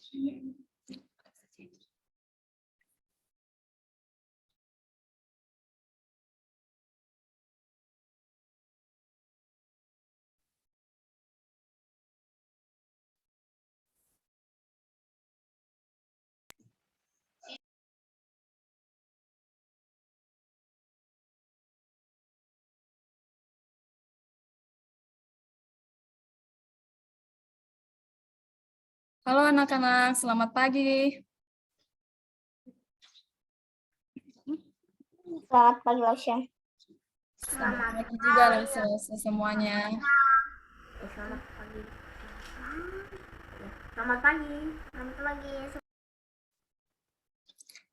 Halo anak-anak, selamat pagi. Selamat pagi, Lausya. Selamat pagi juga semuanya. Selamat pagi. Selamat pagi. Selamat pagi.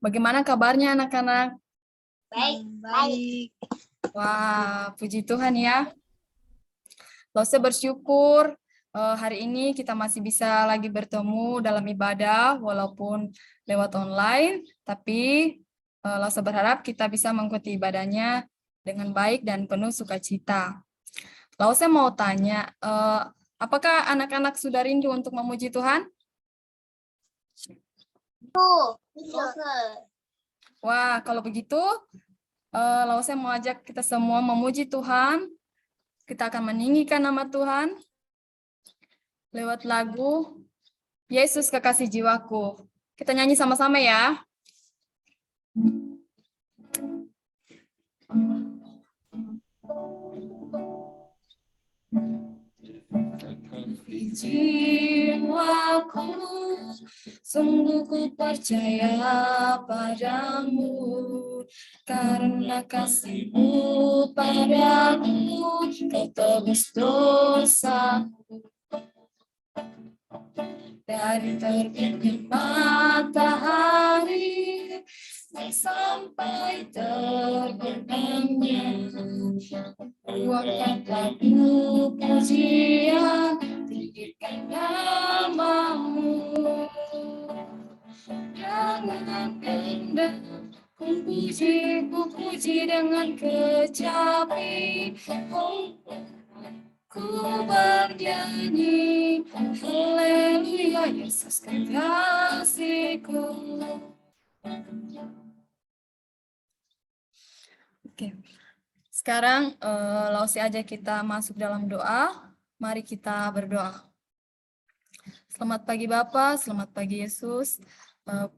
Bagaimana kabarnya anak-anak? Baik. Wah, puji Tuhan ya. Lose bersyukur hari ini kita masih bisa lagi bertemu dalam ibadah walaupun lewat online, tapi Lose berharap kita bisa mengikuti ibadahnya dengan baik dan penuh sukacita. Lose mau tanya, apakah anak-anak sudah rindu untuk memuji Tuhan? Wah, kalau begitu, Lause mau ajak kita semua memuji Tuhan. Kita akan meninggikan nama Tuhan lewat lagu Yesus Kekasih Jiwaku. Kita nyanyi sama-sama ya. Jiwaku, sungguh ku percaya padamu, karena kasih-Mu padaku, Kau tebus dosaku. Dari terbitnya matahari sampai terbenamnya, Angkat lagu pujian, tinggikan nama-Mu. Dengan indah ku puji dengan kecapi, ku bernyanyi, haleluya, Yesus kekasihku. Oke. Sekarang Lause aja kita masuk dalam doa. Mari kita berdoa. Selamat pagi Bapa, selamat pagi Yesus.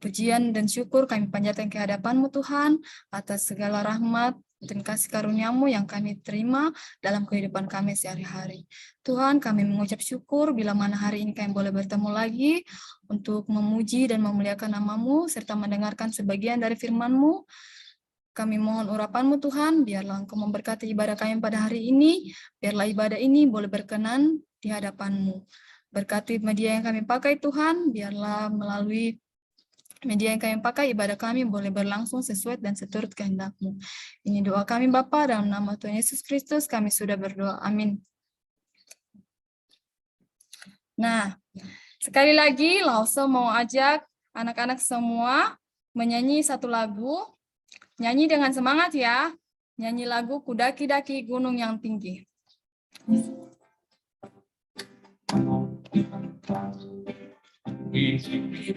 Pujian dan syukur kami panjatkan ke hadapan-Mu Tuhan atas segala rahmat dan kasih karunia-Mu yang kami terima dalam kehidupan kami sehari-hari. Tuhan, kami mengucap syukur bila mana hari ini kami boleh bertemu lagi untuk memuji dan memuliakan nama-Mu serta mendengarkan sebagian dari firman-Mu. Kami mohon urapan-Mu Tuhan, biarlah Engkau memberkati ibadah kami pada hari ini, biarlah ibadah ini boleh berkenan di hadapan-Mu. Berkati media yang kami pakai Tuhan, biarlah melalui media yang kami pakai, ibadah kami boleh berlangsung sesuai dan seturut kehendak-Mu. Ini doa kami Bapa, dalam nama Tuhan Yesus Kristus kami sudah berdoa. Amin. Nah, sekali lagi Lause mau ajak anak-anak semua menyanyi satu lagu. Nyanyi dengan semangat ya. Nyanyi lagu Kudaki-daki Gunung yang Tinggi.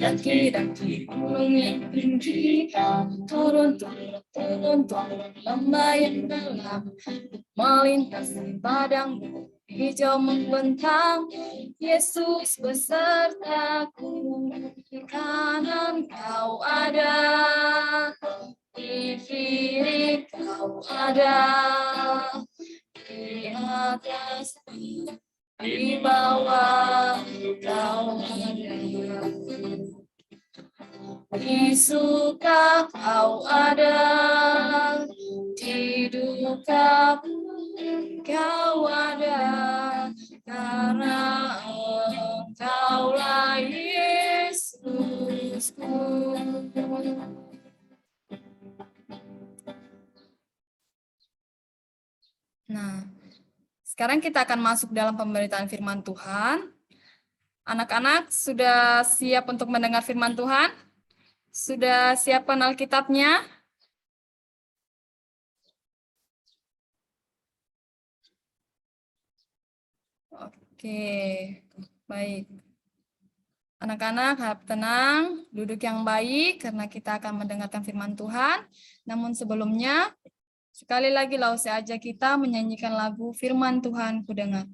Daki-daki gunung yang tinggi, turun lembah yang dalam, melintasi padang hijau membentang. Yesus besertaku, di kanan Kau ada, di kiri Kau ada, di atas di bawah Kau ada, di suka Kau ada, di duka Kau ada, karena Engkaulah Yesusku. Nah, sekarang kita akan masuk dalam pemberitaan firman Tuhan. Anak-anak sudah siap untuk mendengar firman Tuhan? Sudah siapkan Alkitabnya? Oke, baik. Anak-anak harap tenang, duduk yang baik karena kita akan mendengarkan firman Tuhan. Namun sebelumnya, sekali lagi Lause ajak kita menyanyikan lagu Firman Tuhan Ku Dengar.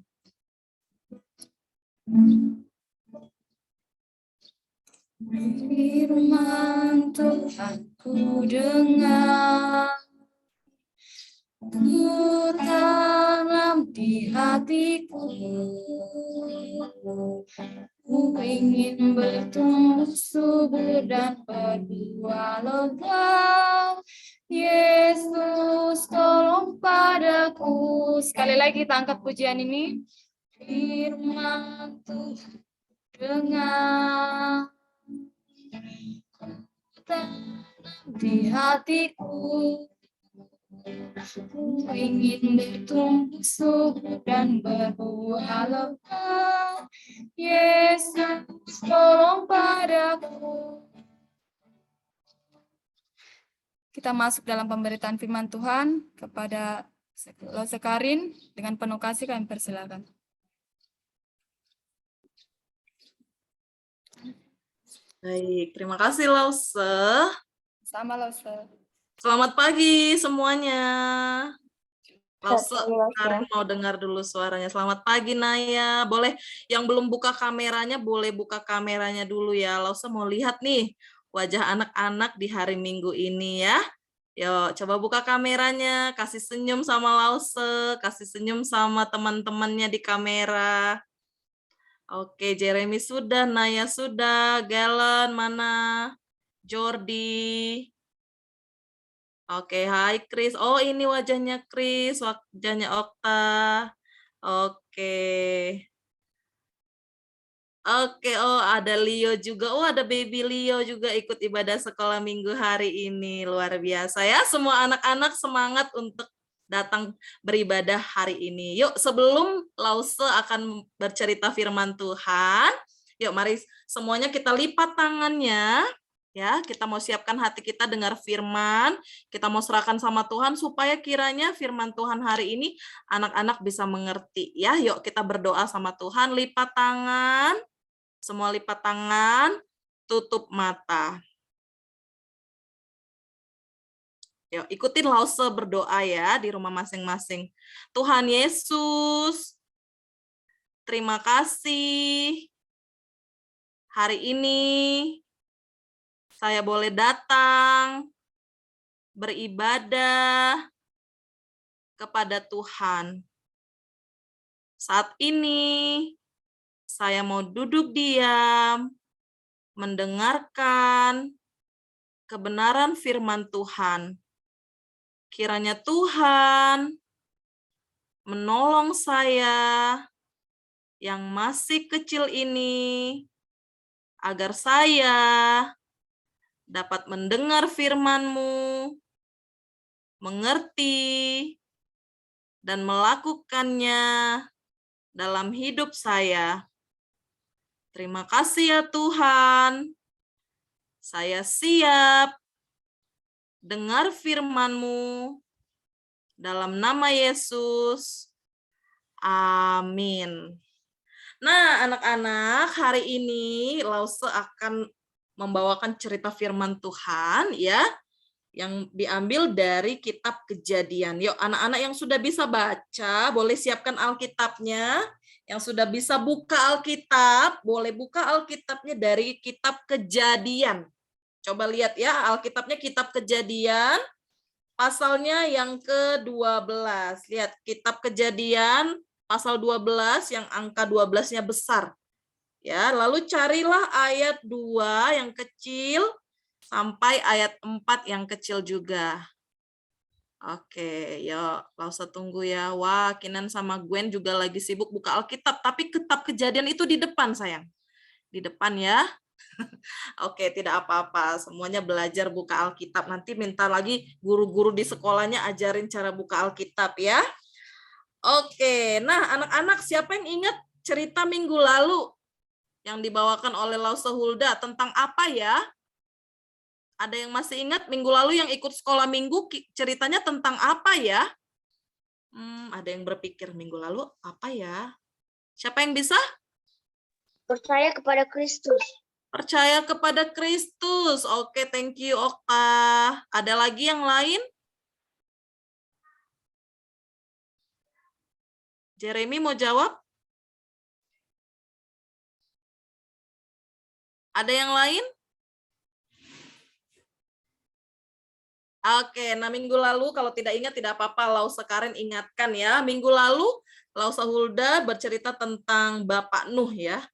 Firman Tuhan ku dengar, tertanam di hatiku. Ku ingin bertumbuh subur dan berbuah lebat. Yesus tolong padaku. Sekali lagi kita angkat pujian ini. Firman Tuhan dengar, tanam di hatiku. Ku ingin bertumbuh subur dan berbuah lebat. Yesus tolong padaku. Kita masuk dalam pemberitaan firman Tuhan kepada Lause Karin. Dengan penuh kasih kami persilakan. Baik, terima kasih Lause. Sama Lause. Selamat pagi semuanya. Lause, Selamat pagi, Lause. Karin mau dengar dulu suaranya. Selamat pagi Naya. Boleh yang belum buka kameranya, boleh buka kameranya dulu ya. Lause mau lihat nih wajah anak-anak di hari Minggu ini ya. Yuk, coba buka kameranya. Kasih senyum sama Lause. Kasih senyum sama teman-temannya di kamera. Oke, Jeremy sudah, Naya sudah, Galen mana? Jordi. Oke, hai Chris. Oh, ini wajahnya Chris, wajahnya Okta. Oke. Oke, oh ada Leo juga. Oh, ada baby Leo juga ikut ibadah sekolah minggu hari ini. Luar biasa ya. Semua anak-anak semangat untuk datang beribadah hari ini. Yuk, sebelum Lause akan bercerita firman Tuhan, yuk mari semuanya kita lipat tangannya. Ya, kita mau siapkan hati kita dengar firman, kita mau serahkan sama Tuhan supaya kiranya firman Tuhan hari ini anak-anak bisa mengerti. Ya, yuk kita berdoa sama Tuhan, lipat tangan. Semua lipat tangan, tutup mata. Yuk, ikutin Lause berdoa ya di rumah masing-masing. Tuhan Yesus, terima kasih. Hari ini saya boleh datang beribadah kepada Tuhan. Saat ini saya mau duduk diam, mendengarkan kebenaran firman Tuhan. Kiranya Tuhan menolong saya yang masih kecil ini, agar saya dapat mendengar firman-Mu, mengerti, dan melakukannya dalam hidup saya. Terima kasih ya Tuhan. Saya siap dengar firman-Mu dalam nama Yesus. Amin. Nah, anak-anak, hari ini Lause akan membawakan cerita firman Tuhan ya, yang diambil dari kitab Kejadian. Yuk, anak-anak yang sudah bisa baca, boleh siapkan Alkitabnya. Yang sudah bisa buka Alkitab, boleh buka Alkitabnya dari kitab Kejadian. Coba lihat ya, Alkitabnya kitab Kejadian, pasalnya yang ke-12. Lihat, kitab Kejadian, pasal 12, yang angka 12-nya besar. Ya, lalu carilah ayat 2 yang kecil, sampai ayat 4 yang kecil juga. Oke, ya, Lause tunggu ya. Wah, Kinan sama Gwen juga lagi sibuk buka Alkitab, tapi kitab Kejadian itu di depan, sayang. Di depan ya. Oke, tidak apa-apa. Semuanya belajar buka Alkitab. Nanti minta lagi guru-guru di sekolahnya ajarin cara buka Alkitab ya. Oke, nah anak-anak siapa yang ingat cerita minggu lalu yang dibawakan oleh Lause Hulda tentang apa ya? Ada yang masih ingat minggu lalu yang ikut sekolah minggu ceritanya tentang apa ya? Ada yang berpikir minggu lalu apa ya? Siapa yang bisa? Percaya kepada Kristus. Percaya kepada Kristus. Oke, thank you Okta. Ada lagi yang lain? Jeremy mau jawab? Ada yang lain? Oke, nah minggu lalu kalau tidak ingat tidak apa-apa, Lausa Karen ingatkan ya. Minggu lalu Lausa Hulda bercerita tentang Bapak Nuh ya.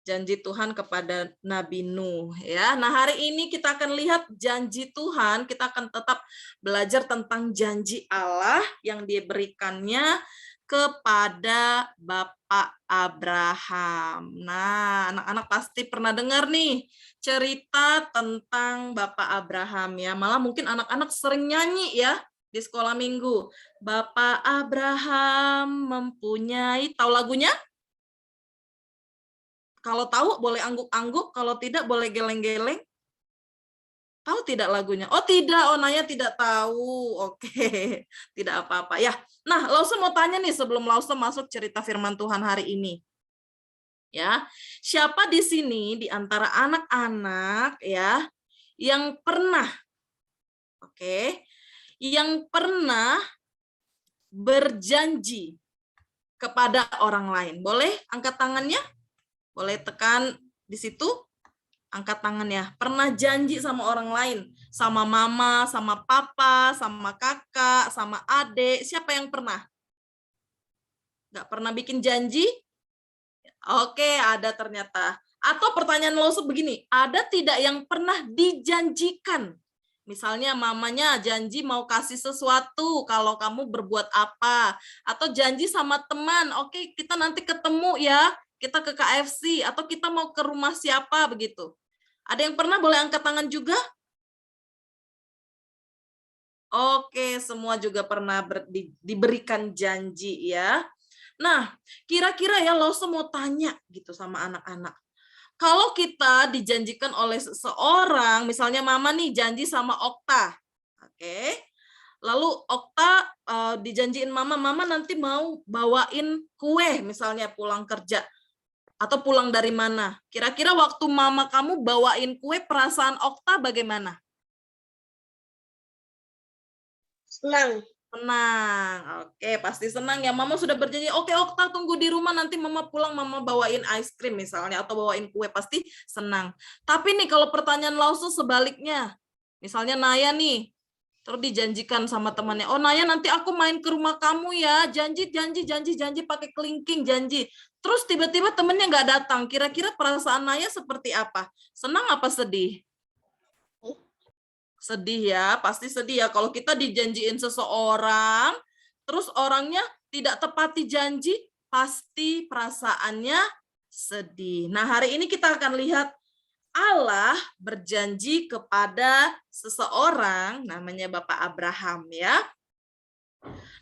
Janji Tuhan kepada Nabi Nuh ya. Nah, hari ini kita akan lihat janji Tuhan, kita akan tetap belajar tentang janji Allah yang diberikannya kepada Bapak Abraham. Nah, anak-anak pasti pernah dengar nih cerita tentang Bapak Abraham ya. Malah mungkin anak-anak sering nyanyi ya di sekolah minggu. Bapak Abraham mempunyai, tahu lagunya? Kalau tahu boleh angguk-angguk, kalau tidak boleh geleng-geleng. Tahu tidak lagunya? Oh tidak, oh Naya tidak tahu. Oke, tidak apa-apa ya. Nah, Lausa mau tanya nih sebelum Lausa masuk cerita firman Tuhan hari ini. Ya, siapa di sini di antara anak-anak ya yang pernah, yang pernah berjanji kepada orang lain? Boleh angkat tangannya? Boleh tekan di situ, angkat tangannya. Pernah janji sama orang lain, sama mama, sama papa, sama kakak, sama adik. Siapa yang pernah? Nggak pernah bikin janji? Oke, ada ternyata. Atau pertanyaan lo begini, ada tidak yang pernah dijanjikan? Misalnya mamanya janji mau kasih sesuatu kalau kamu berbuat apa. Atau janji sama teman, oke kita nanti ketemu ya. Kita ke KFC atau kita mau ke rumah siapa begitu. Ada yang pernah boleh angkat tangan juga? Oke, semua juga pernah diberikan janji ya. Nah, kira-kira ya lo mau tanya gitu sama anak-anak. Kalau kita dijanjikan oleh seseorang, misalnya mama nih janji sama Okta. Oke. Lalu Okta dijanjiin mama nanti mau bawain kue misalnya pulang kerja. Atau pulang dari mana? Kira-kira waktu mama kamu bawain kue, perasaan Okta bagaimana? Senang. Senang. Oke, pasti senang ya. Mama sudah berjanji, oke Okta tunggu di rumah, nanti mama pulang, mama bawain ice cream misalnya, atau bawain kue, pasti senang. Tapi nih kalau pertanyaan Lausu sebaliknya, misalnya Naya nih, terus dijanjikan sama temannya, oh Naya nanti aku main ke rumah kamu ya, janji pakai kelingking, janji. Terus tiba-tiba temennya nggak datang, kira-kira perasaan Naya seperti apa? Senang apa sedih? Sedih ya, pasti sedih ya. Kalau kita dijanjiin seseorang, terus orangnya tidak tepati janji, pasti perasaannya sedih. Nah, hari ini kita akan lihat Allah berjanji kepada seseorang, namanya Bapak Abraham ya.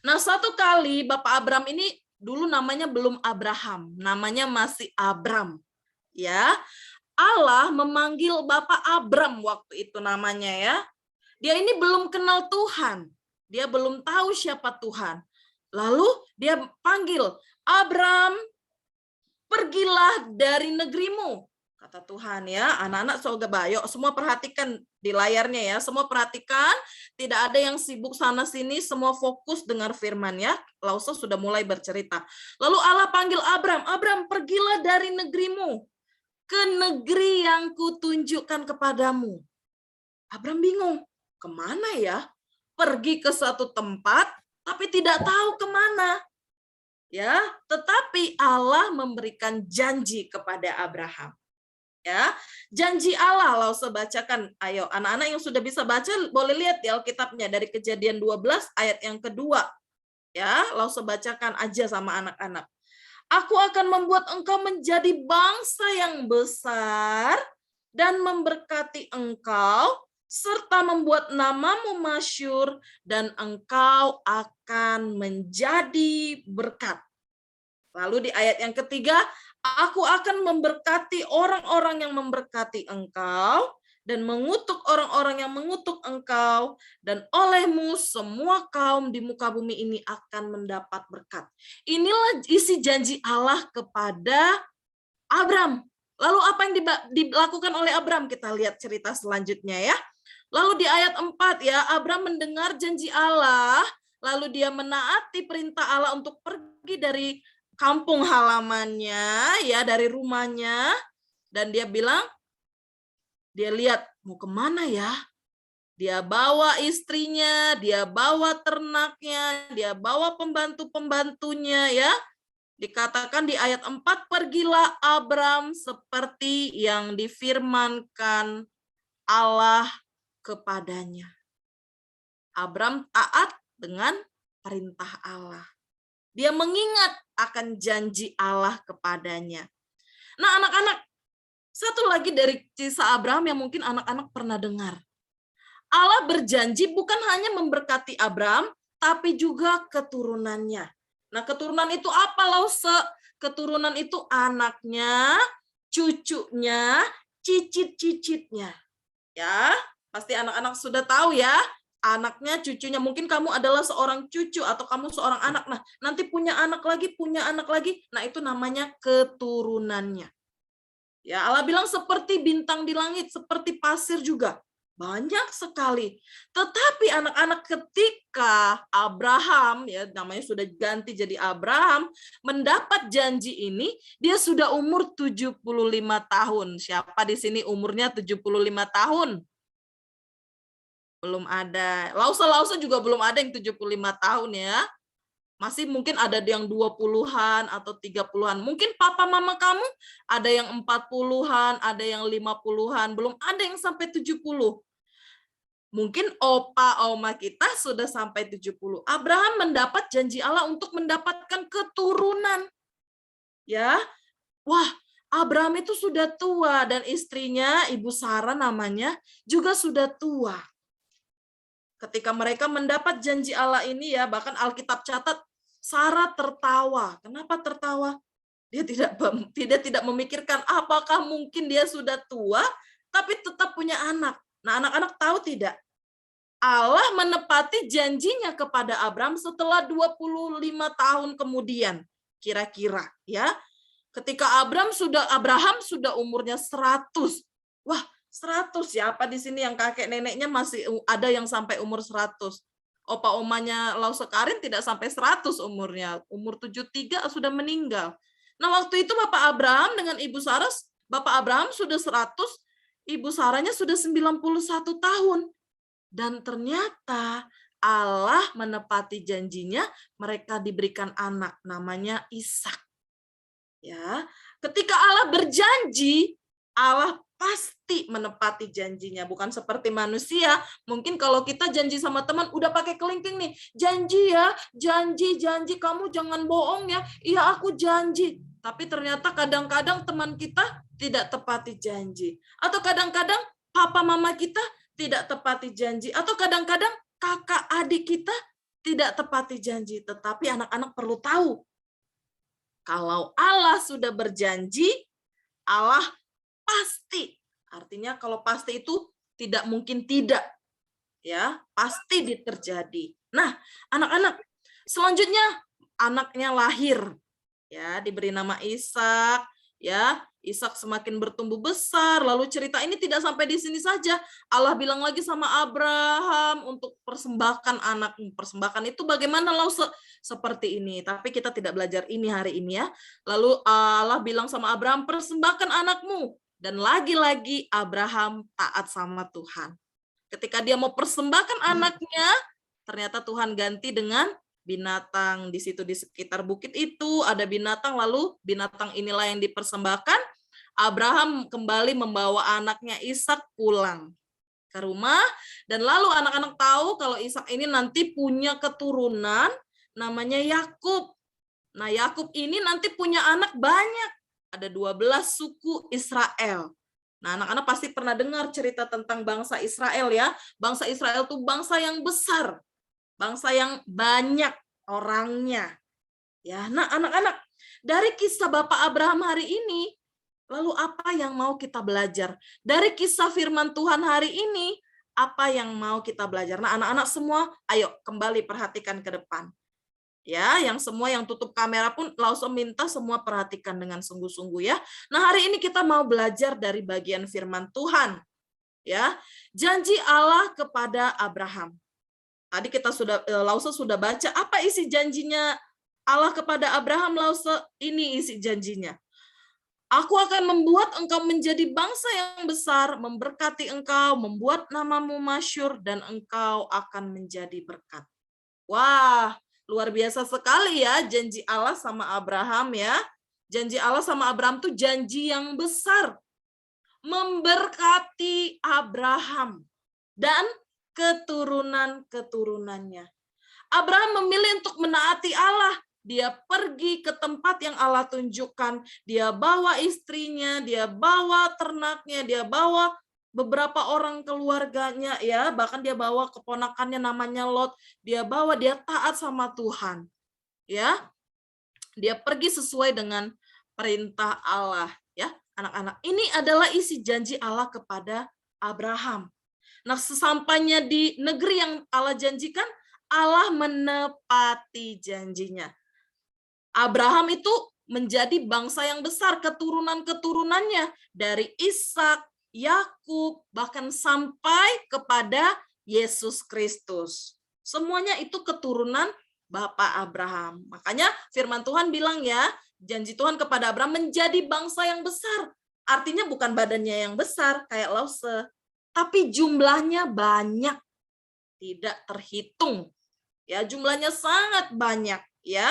Nah, satu kali Bapak Abraham ini dulu namanya belum Abraham, namanya masih Abram. Ya. Allah memanggil Bapak Abram waktu itu namanya ya. Dia ini belum kenal Tuhan. Dia belum tahu siapa Tuhan. Lalu dia panggil, Abram, pergilah dari negerimu. Kata Tuhan ya, anak-anak soga bayo, semua perhatikan di layarnya ya, semua perhatikan, tidak ada yang sibuk sana sini, semua fokus dengar firman ya. Lausa sudah mulai bercerita. Lalu Allah panggil Abram, Abram pergilah dari negerimu ke negeri yang kutunjukkan kepadamu. Abram bingung, kemana ya? Pergi ke satu tempat, tapi tidak tahu kemana. Ya, tetapi Allah memberikan janji kepada Abraham. Ya, janji Allah, Lausa bacakan. Ayo, anak-anak yang sudah bisa baca boleh lihat di Alkitabnya dari Kejadian 12 ayat yang kedua. Ya, Lausa bacakan aja sama anak-anak. Aku akan membuat engkau menjadi bangsa yang besar dan memberkati engkau serta membuat namamu masyhur dan engkau akan menjadi berkat. Lalu di ayat yang ketiga, aku akan memberkati orang-orang yang memberkati engkau dan mengutuk orang-orang yang mengutuk engkau, dan olehmu semua kaum di muka bumi ini akan mendapat berkat. Inilah isi janji Allah kepada Abram. Lalu apa yang dilakukan oleh Abram? Kita lihat cerita selanjutnya ya. Lalu di ayat 4 ya, Abram mendengar janji Allah, lalu dia menaati perintah Allah untuk pergi dari kampung halamannya, ya, dari rumahnya, dan dia bilang, dia lihat mau kemana ya? Dia bawa istrinya, dia bawa ternaknya, dia bawa pembantu-pembantunya ya. Dikatakan di ayat 4, pergilah Abram seperti yang difirmankan Allah kepadanya. Abram taat dengan perintah Allah. Dia mengingat akan janji Allah kepadanya. Nah, anak-anak, satu lagi dari kisah Abraham yang mungkin anak-anak pernah dengar. Allah berjanji bukan hanya memberkati Abram, tapi juga keturunannya. Nah, keturunan itu apa, Lause? Keturunan itu anaknya, cucunya, cicit-cicitnya. Ya, pasti anak-anak sudah tahu ya. Anaknya, cucunya. Mungkin kamu adalah seorang cucu atau kamu seorang anak. Nah, nanti punya anak lagi, punya anak lagi. Nah, itu namanya keturunannya. Ya, Allah bilang seperti bintang di langit, seperti pasir juga. Banyak sekali. Tetapi anak-anak, ketika Abraham, ya namanya sudah ganti jadi Abraham, mendapat janji ini, dia sudah umur 75 tahun. Siapa di sini umurnya 75 tahun? Belum ada. Lause juga belum ada yang 75 tahun ya. Masih mungkin ada yang 20-an atau 30-an. Mungkin papa mama kamu ada yang 40-an, ada yang 50-an, belum ada yang sampai 70. Mungkin opa oma kita sudah sampai 70. Abraham mendapat janji Allah untuk mendapatkan keturunan. Ya. Wah, Abraham itu sudah tua dan istrinya, Ibu Sarah namanya, juga sudah tua. Ketika mereka mendapat janji Allah ini ya, bahkan Alkitab catat Sarah tertawa. Kenapa tertawa? Dia tidak memikirkan apakah mungkin dia sudah tua tapi tetap punya anak. Nah, anak-anak tahu tidak? Allah menepati janjinya kepada Abraham setelah 25 tahun kemudian, kira-kira ya. Ketika Abraham sudah umurnya 100. Wah, 100 siapa di sini yang kakek neneknya masih ada yang sampai umur 100? Opa omanya Lause Karin tidak sampai 100 umurnya. Umur 73 sudah meninggal. Nah, waktu itu Bapak Abraham dengan Ibu Sarah, Bapak Abraham sudah 100, Ibu Sarahnya sudah 91 tahun. Dan ternyata Allah menepati janjinya, mereka diberikan anak namanya Ishak. Ya, ketika Allah berjanji, Allah pasti menepati janjinya, bukan seperti manusia. Mungkin kalau kita janji sama teman udah pakai kelingking nih, janji ya, janji kamu jangan bohong ya. Iya, aku janji. Tapi ternyata kadang-kadang teman kita tidak tepati janji. Atau kadang-kadang papa mama kita tidak tepati janji, atau kadang-kadang kakak adik kita tidak tepati janji. Tetapi anak-anak perlu tahu, kalau Allah sudah berjanji, Allah pasti. Artinya kalau pasti itu tidak mungkin tidak. Ya, pasti terjadi. Nah, anak-anak, selanjutnya anaknya lahir. Ya, diberi nama Ishak, ya. Ishak semakin bertumbuh besar, lalu cerita ini tidak sampai di sini saja. Allah bilang lagi sama Abraham untuk persembahkan anak. Persembahkan itu bagaimana Lause? Seperti ini, tapi kita tidak belajar ini hari ini ya. Lalu Allah bilang sama Abraham, persembahkan anakmu. Dan lagi-lagi Abraham taat sama Tuhan. Ketika dia mau persembahkan anaknya, ternyata Tuhan ganti dengan binatang. Di situ di sekitar bukit itu ada binatang, lalu binatang inilah yang dipersembahkan. Abraham kembali membawa anaknya Ishak pulang ke rumah, dan lalu anak-anak tahu kalau Ishak ini nanti punya keturunan namanya Yakub. Nah, Yakub ini nanti punya anak banyak. Ada 12 suku Israel. Nah, anak-anak pasti pernah dengar cerita tentang bangsa Israel ya. Bangsa Israel itu bangsa yang besar. Bangsa yang banyak orangnya. Ya, nah anak-anak, dari kisah Bapak Abraham hari ini, lalu apa yang mau kita belajar? Dari kisah firman Tuhan hari ini, apa yang mau kita belajar? Nah, anak-anak semua, ayo kembali perhatikan ke depan. Ya, yang semua yang tutup kamera pun Lause minta semua perhatikan dengan sungguh-sungguh ya. Nah, hari ini kita mau belajar dari bagian firman Tuhan. Ya, janji Allah kepada Abraham. Tadi kita Lause sudah baca apa isi janjinya Allah kepada Abraham. Lause, ini isi janjinya. Aku akan membuat engkau menjadi bangsa yang besar, memberkati engkau, membuat namamu masyhur, dan engkau akan menjadi berkat. Wah, luar biasa sekali ya janji Allah sama Abraham ya. Janji Allah sama Abraham tuh janji yang besar. Memberkati Abraham dan keturunan-keturunannya. Abraham memilih untuk menaati Allah. Dia pergi ke tempat yang Allah tunjukkan. Dia bawa istrinya, dia bawa ternaknya, dia bawa beberapa orang keluarganya, ya, bahkan dia bawa keponakannya namanya Lot. Dia taat sama Tuhan. Ya. Dia pergi sesuai dengan perintah Allah, ya. Anak-anak, ini adalah isi janji Allah kepada Abraham. Nah, sesampainya di negeri yang Allah janjikan, Allah menepati janjinya. Abraham itu menjadi bangsa yang besar, keturunan-keturunannya dari Ishak, Yakub, bahkan sampai kepada Yesus Kristus. Semuanya itu keturunan Bapak Abraham. Makanya firman Tuhan bilang ya, janji Tuhan kepada Abraham menjadi bangsa yang besar. Artinya bukan badannya yang besar kayak Lause, tapi jumlahnya banyak, tidak terhitung. Ya, jumlahnya sangat banyak ya.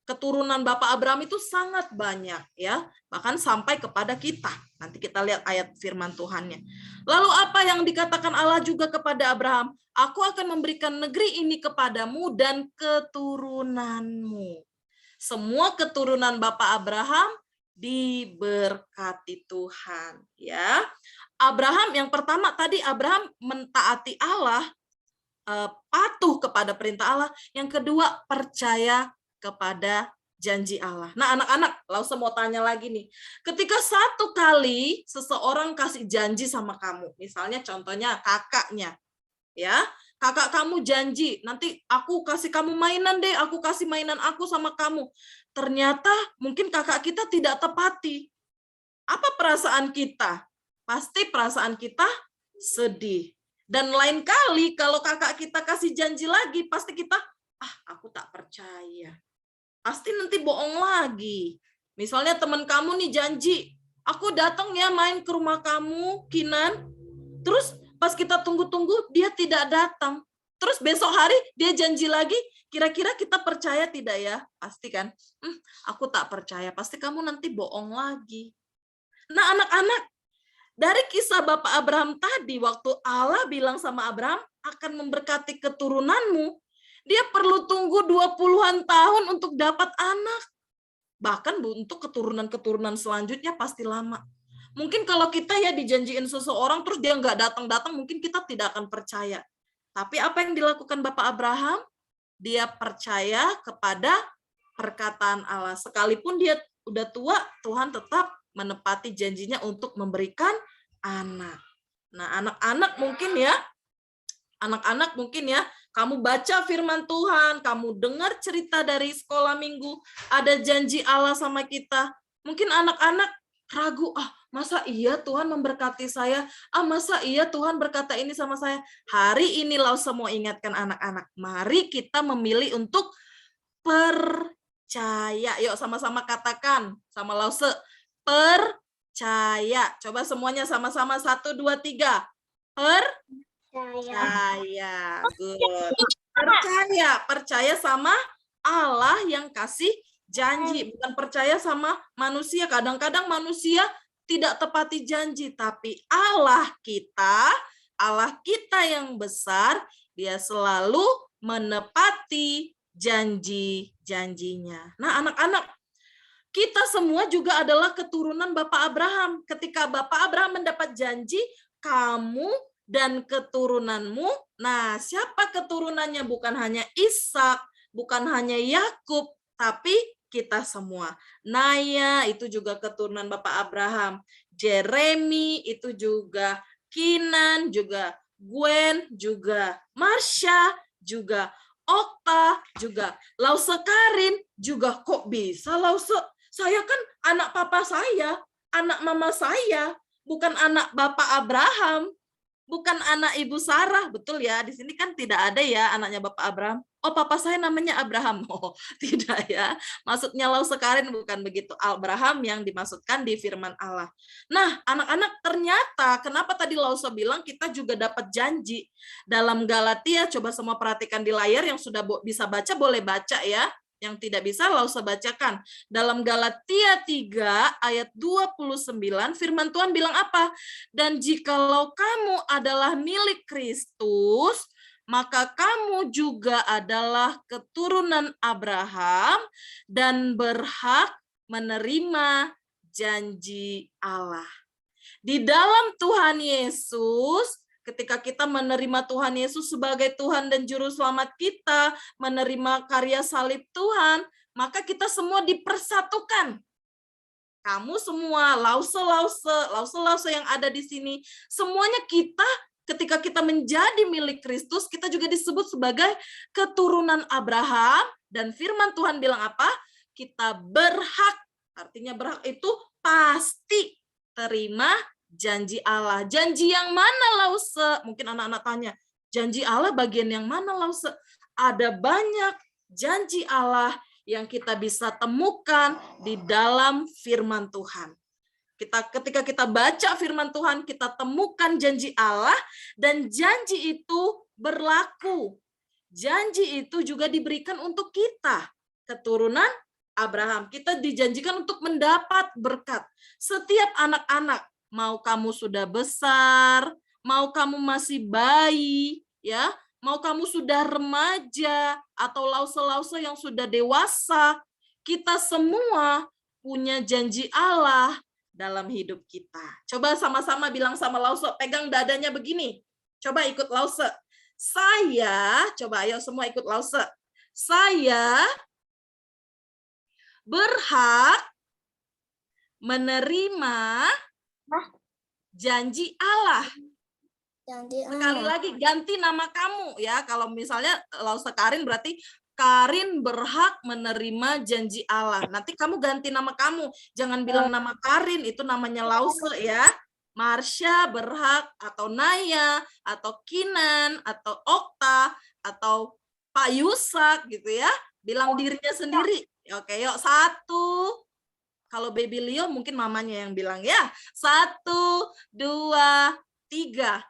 Keturunan Bapak Abraham itu sangat banyak ya, bahkan sampai kepada kita. Nanti kita lihat ayat firman Tuhannya. Lalu apa yang dikatakan Allah juga kepada Abraham? Aku akan memberikan negeri ini kepadamu dan keturunanmu. Semua keturunan Bapak Abraham diberkati Tuhan ya. Abraham yang pertama tadi, Abraham mentaati Allah, patuh kepada perintah Allah. Yang kedua, percaya kepada janji Allah. Nah, anak-anak, Lause mau tanya lagi nih. Ketika satu kali seseorang kasih janji sama kamu, misalnya contohnya kakaknya, ya, kakak kamu janji, nanti aku kasih kamu mainan deh, aku kasih mainan aku sama kamu. Ternyata mungkin kakak kita tidak tepati. Apa perasaan kita? Pasti perasaan kita sedih. Dan lain kali kalau kakak kita kasih janji lagi, pasti kita, aku tak percaya. Pasti nanti bohong lagi. Misalnya teman kamu nih janji, aku datang ya main ke rumah kamu, Kinan. Terus pas kita tunggu-tunggu, dia tidak datang. Terus besok hari dia janji lagi, kira-kira kita percaya tidak ya? Pasti kan? Aku tak percaya, pasti kamu nanti bohong lagi. Nah, anak-anak, dari kisah Bapak Abraham tadi, waktu Allah bilang sama Abraham, akan memberkati keturunanmu, dia perlu tunggu 20-an tahun untuk dapat anak. Bahkan untuk keturunan-keturunan selanjutnya pasti lama. Mungkin kalau kita ya dijanjiin seseorang, terus dia nggak datang-datang, mungkin kita tidak akan percaya. Tapi apa yang dilakukan Bapak Abraham? Dia percaya kepada perkataan Allah. Sekalipun dia udah tua, Tuhan tetap menepati janjinya untuk memberikan anak. Nah, anak-anak mungkin ya, kamu baca firman Tuhan, kamu dengar cerita dari sekolah minggu, ada janji Allah sama kita. Mungkin anak-anak ragu, masa iya Tuhan memberkati saya? Masa iya Tuhan berkata ini sama saya? Hari ini Lause mau ingatkan anak-anak, mari kita memilih untuk percaya. Yuk sama-sama katakan sama Lause, percaya. Coba semuanya sama-sama, 1, 2, 3. Percaya. Good. Percaya sama Allah yang kasih janji, bukan percaya sama manusia. Kadang-kadang manusia tidak tepati janji, tapi Allah kita yang besar, dia selalu menepati janji-janjinya. Nah, anak-anak, kita semua juga adalah keturunan Bapak Abraham. Ketika Bapak Abraham mendapat janji, kamu dan keturunanmu, nah siapa keturunannya? Bukan hanya Ishak, bukan hanya Yakub, tapi kita semua. Naya itu juga keturunan Bapak Abraham. Jeremy itu juga, Kinan juga, Gwen juga, Marsha juga, Okta juga, Lause Karin juga. Kok bisa Lause? Saya kan anak papa saya, anak mama saya, bukan anak Bapak Abraham, bukan anak Ibu Sarah. Betul ya, di sini kan tidak ada ya anaknya Bapak Abraham. Oh, papa saya namanya Abraham. Oh, tidak ya. Maksudnya Lause Karin bukan begitu. Abraham yang dimaksudkan di firman Allah. Nah, anak-anak, ternyata kenapa tadi Lause bilang kita juga dapat janji. Dalam Galatia, coba semua perhatikan di layar, yang sudah bisa baca boleh baca ya. Yang tidak bisa Lause bacakan. Dalam Galatia 3 ayat 29 firman Tuhan bilang apa? Dan jikalau kamu adalah milik Kristus, maka kamu juga adalah keturunan Abraham dan berhak menerima janji Allah. Di dalam Tuhan Yesus, ketika kita menerima Tuhan Yesus sebagai Tuhan dan Juru Selamat kita, menerima karya salib Tuhan, maka kita semua dipersatukan. Kamu semua, Lause yang ada di sini, semuanya kita, ketika kita menjadi milik Kristus, kita juga disebut sebagai keturunan Abraham, dan firman Tuhan bilang apa? Kita berhak, artinya berhak itu pasti terima janji Allah. Janji yang mana Lause? Mungkin anak-anak tanya, janji Allah bagian yang mana Lause? Ada banyak janji Allah yang kita bisa temukan di dalam firman Tuhan. Ketika kita baca firman Tuhan, kita temukan janji Allah, dan janji itu berlaku. Janji itu juga diberikan untuk kita, keturunan Abraham. Kita dijanjikan untuk mendapat berkat. Setiap anak-anak, mau kamu sudah besar, mau kamu masih bayi, ya, mau kamu sudah remaja, atau Lause-Lause yang sudah dewasa, kita semua punya janji Allah dalam hidup kita. Coba sama-sama bilang sama Lause, pegang dadanya begini. Coba ikut Lause. Saya, coba ayo semua ikut Lause. Saya berhak menerima janji Allah. Sekali lagi, ganti nama kamu ya. Kalau misalnya Lause Karin, berarti Karin berhak menerima janji Allah. Nanti kamu ganti nama kamu. Jangan bilang nama Karin, itu namanya Lause ya. Marsha berhak, atau Naya, atau Kinan, atau Okta, atau Pak Yusak gitu ya. Bilang dirinya sendiri. Oke, yuk. 1. Kalau Baby Leo mungkin mamanya yang bilang ya. 1, 2, 3.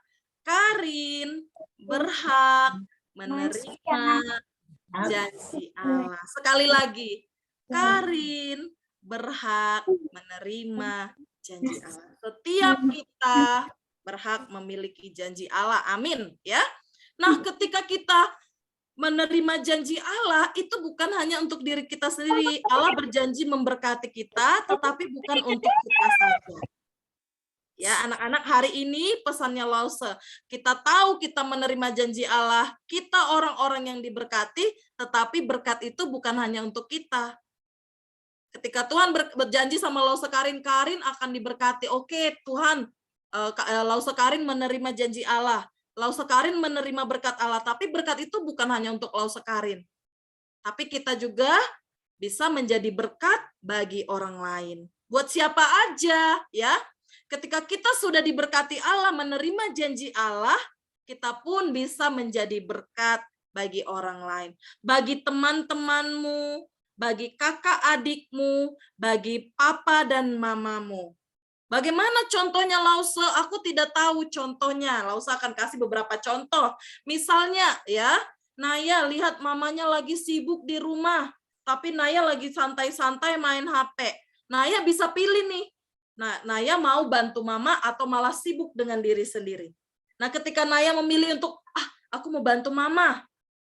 Karin berhak menerima janji Allah. Sekali lagi, Karin berhak menerima janji Allah. Setiap kita berhak memiliki janji Allah. Amin, ya. Nah, ketika kita menerima janji Allah, itu bukan hanya untuk diri kita sendiri. Allah berjanji memberkati kita, tetapi bukan untuk kita saja. Ya, anak-anak, hari ini pesannya Lause. Kita tahu kita menerima janji Allah, kita orang-orang yang diberkati, tetapi berkat itu bukan hanya untuk kita. Ketika Tuhan berjanji sama Lause Karin, Karin akan diberkati. Oke, Tuhan, Lause Karin menerima janji Allah. Lause Karin menerima berkat Allah, tapi berkat itu bukan hanya untuk Lause Karin. Tapi kita juga bisa menjadi berkat bagi orang lain. Buat siapa aja, ya. Ketika kita sudah diberkati Allah, menerima janji Allah, kita pun bisa menjadi berkat bagi orang lain. Bagi teman-temanmu, bagi kakak adikmu, bagi papa dan mamamu. Bagaimana contohnya Lause? Aku tidak tahu contohnya. Lause akan kasih beberapa contoh. Misalnya ya, Naya lihat mamanya lagi sibuk di rumah, tapi Naya lagi santai-santai main HP. Naya bisa pilih nih. Nah, Naya mau bantu mama atau malah sibuk dengan diri sendiri. Nah, ketika Naya memilih untuk, aku mau bantu mama.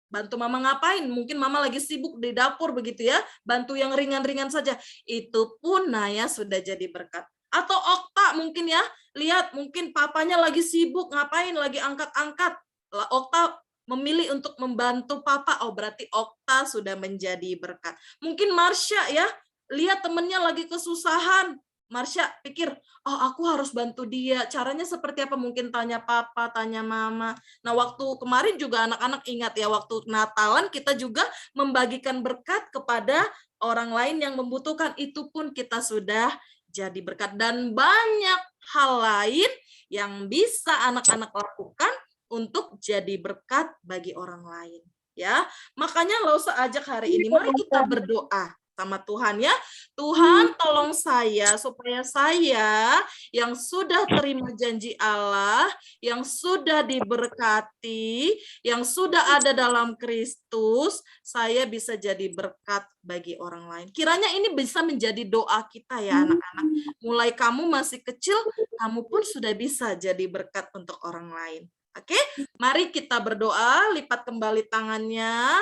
Bantu mama ngapain? Mungkin mama lagi sibuk di dapur begitu ya. Bantu yang ringan-ringan saja. Itu pun Naya sudah jadi berkat. Atau Okta mungkin ya. Lihat, mungkin papanya lagi sibuk, ngapain? Lagi angkat-angkat. Okta memilih untuk membantu papa. Oh, berarti Okta sudah menjadi berkat. Mungkin Marsha ya. Lihat temennya lagi kesusahan. Marsha pikir, oh aku harus bantu dia. Caranya seperti apa? Mungkin tanya papa, tanya mama. Nah, waktu kemarin juga anak-anak ingat ya, waktu Natalan kita juga membagikan berkat kepada orang lain yang membutuhkan. Itu pun kita sudah jadi berkat. Dan banyak hal lain yang bisa anak-anak lakukan untuk jadi berkat bagi orang lain. Ya, makanya Lausa ajak hari ini, mari kita berdoa sama Tuhan ya. Tuhan tolong saya supaya saya yang sudah terima janji Allah, yang sudah diberkati, yang sudah ada dalam Kristus, saya bisa jadi berkat bagi orang lain. Kiranya ini bisa menjadi doa kita ya anak-anak. Mulai kamu masih kecil, kamu pun sudah bisa jadi berkat untuk orang lain. Oke, mari kita berdoa, lipat kembali tangannya.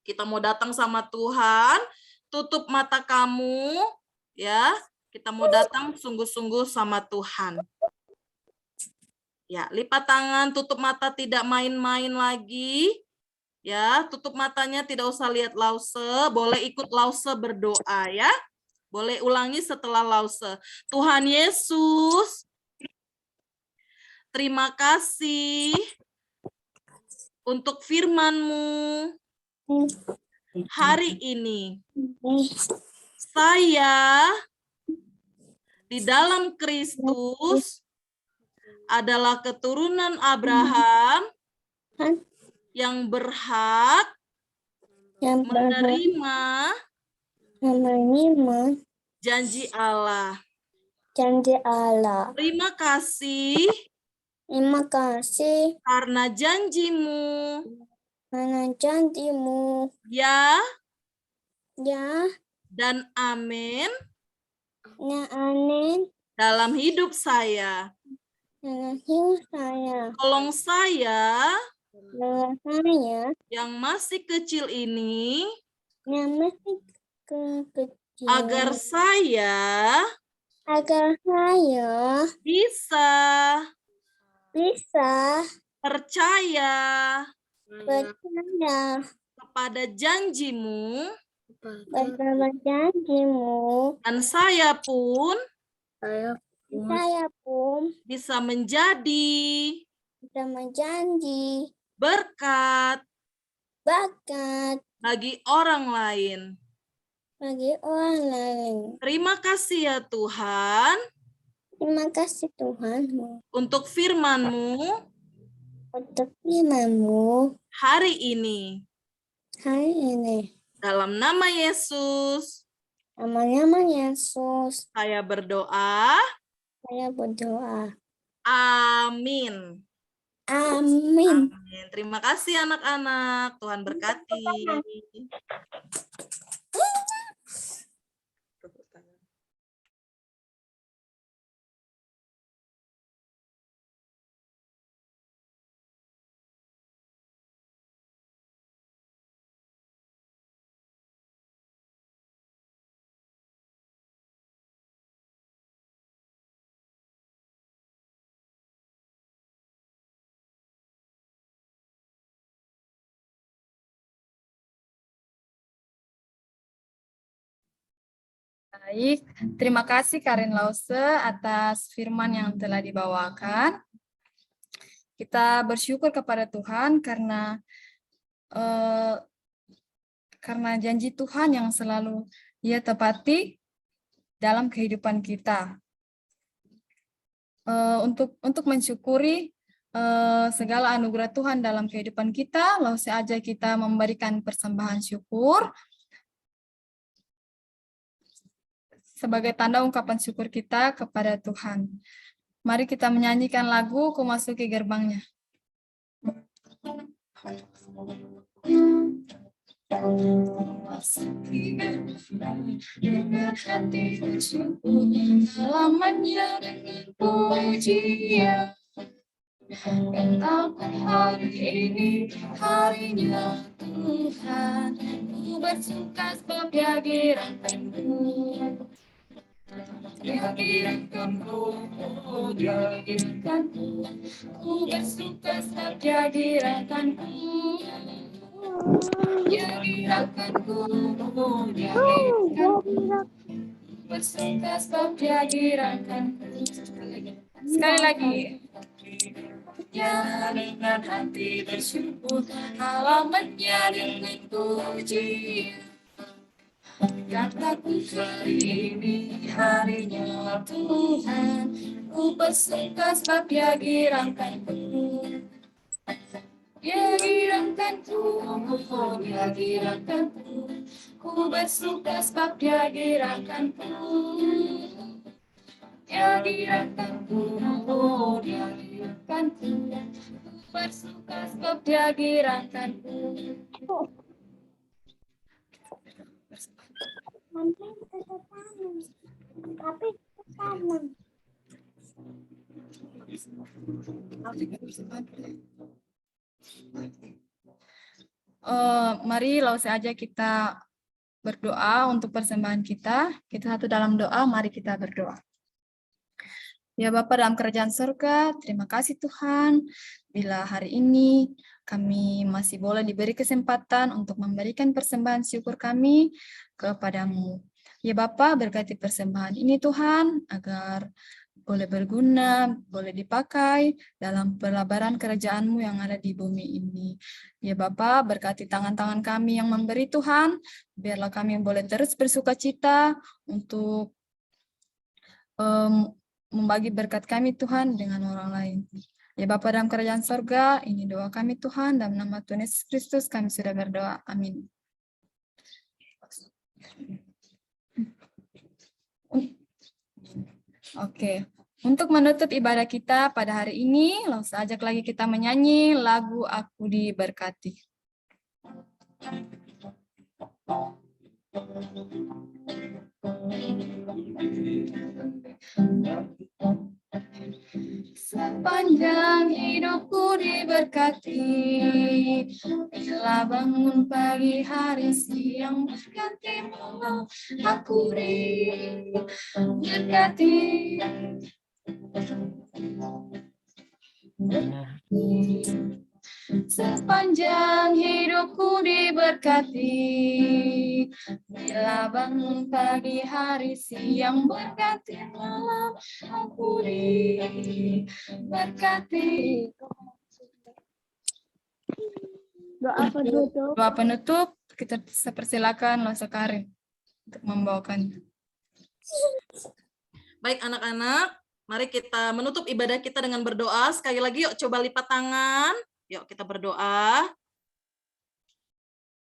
Kita mau datang sama Tuhan. Tutup mata kamu, ya. Kita mau datang sungguh-sungguh sama Tuhan. Ya, lipat tangan, tutup mata, tidak main-main lagi. Ya, tutup matanya, tidak usah lihat Lause. Boleh ikut Lause berdoa ya. Boleh ulangi setelah Lause. Tuhan Yesus, terima kasih untuk firman-Mu hari ini. Saya di dalam Kristus adalah keturunan Abraham yang berhak menerima janji Allah. Terima kasih karena janji-Mu ya dan amin dalam hidup saya. Tolong saya yang masih kecil ini agar saya bisa percaya kepada janji-Mu dan saya pun bisa menjadi berkat bagi orang lain. Terima kasih ya Tuhan untuk firman-Mu hari ini. Dalam nama Yesus, saya berdoa. Amin. Amin. Terima kasih anak-anak. Tuhan berkati. Baik, terima kasih Karin Lause atas firman yang telah dibawakan. Kita bersyukur kepada Tuhan karena janji Tuhan yang selalu Dia tepati dalam kehidupan kita. Untuk mensyukuri segala anugerah Tuhan dalam kehidupan kita, Lause ajak kita memberikan persembahan syukur sebagai tanda ungkapan syukur kita kepada Tuhan. Mari kita menyanyikan lagu Ku Masuki Gerbangnya. Dengan hati bersyukur, selamanya dengan pujian. Katakan hari ini harinya Tuhan, ku bersuka sebab Dia gerakanku. Dia gerakanku, Dia gerakanku, ku bersuka sebab Dia gerakanku. Dia gerakanku, Dia gerakanku, bersuka sebab dia girakanku. Sekali lagi. Ya, dengan hati bersyukur, alamatnya dengan puji. Kataku hari ini harinya Tuhan, ku bersuka sebab dia girakanku. Dia girakanku, dia girakanku, ku bersuka sebab dia girakanku. Dia girakanku, dia girakanku, ku bersuka sebab dia girakanku. Tapi kamu. Mari langsung aja kita berdoa untuk persembahan kita. Kita satu dalam doa, mari kita berdoa. Ya Bapa dalam kerajaan surga, terima kasih Tuhan, bila hari ini kami masih boleh diberi kesempatan untuk memberikan persembahan syukur kami kepadamu. Ya Bapa, berkati persembahan ini Tuhan, agar boleh berguna, boleh dipakai dalam pelabaran kerajaan-Mu yang ada di bumi ini. Ya Bapa, berkati tangan-tangan kami yang memberi Tuhan, biarlah kami boleh terus bersuka cita untuk membagi berkat kami Tuhan dengan orang lain. Ya Bapa dalam kerajaan sorga, ini doa kami Tuhan, dalam nama Tuhan Yesus Kristus kami sudah berdoa. Amin. Oke, untuk menutup ibadah kita pada hari ini, langsung ajak lagi kita menyanyi lagu Aku Diberkati. Sepanjang hidupku diberkati, bila bangun pagi hari siang berganti malam, aku diberkati. Sepanjang hidupku diberkati, bila bangun pagi hari siang berganti malam, aku diberkati. Doa penutup kita persilakan Losa Karin untuk membawakan. Baik anak-anak, mari kita menutup ibadah kita dengan berdoa. Sekali lagi yuk coba lipat tangan. Yuk kita berdoa.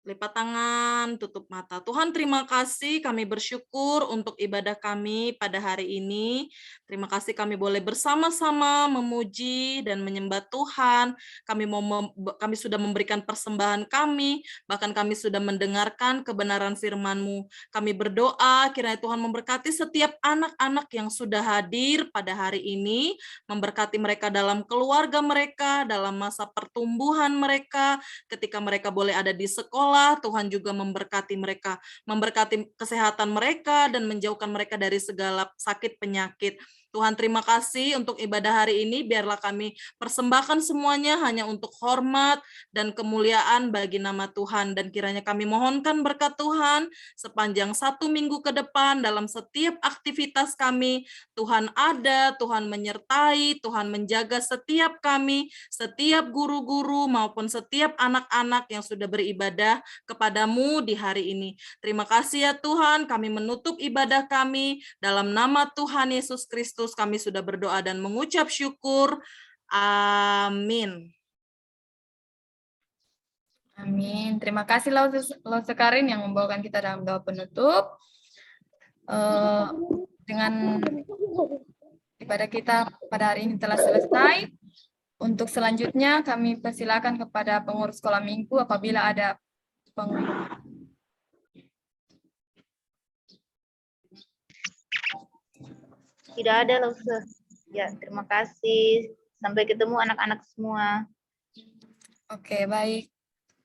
Lipat tangan, tutup mata. Tuhan terima kasih, kami bersyukur untuk ibadah kami pada hari ini. Terima kasih kami boleh bersama-sama memuji dan menyembah Tuhan. Kami sudah memberikan persembahan kami, bahkan kami sudah mendengarkan kebenaran firman-Mu. Kami berdoa kiranya Tuhan memberkati setiap anak-anak yang sudah hadir pada hari ini, memberkati mereka dalam keluarga mereka, dalam masa pertumbuhan mereka, ketika mereka boleh ada di sekolah, Tuhan juga memberkati mereka, memberkati kesehatan mereka dan menjauhkan mereka dari segala sakit penyakit. Tuhan terima kasih untuk ibadah hari ini, biarlah kami persembahkan semuanya hanya untuk hormat dan kemuliaan bagi nama Tuhan, dan kiranya kami mohonkan berkat Tuhan sepanjang 1 minggu ke depan dalam setiap aktivitas kami. Tuhan ada, Tuhan menyertai, Tuhan menjaga setiap kami, setiap guru-guru maupun setiap anak-anak yang sudah beribadah kepadamu di hari ini. Terima kasih ya Tuhan, kami menutup ibadah kami dalam nama Tuhan Yesus Kristus. Kami sudah berdoa dan mengucap syukur. Amin. Amin. Terima kasih Losa Karin yang membawakan kita dalam doa penutup. Dengan ibadah kita pada hari ini telah selesai. Untuk selanjutnya kami persilakan kepada pengurus sekolah minggu apabila ada pengumuman. Tidak ada loh, Sus. Ya, terima kasih. Sampai ketemu anak-anak semua. Oke, baik.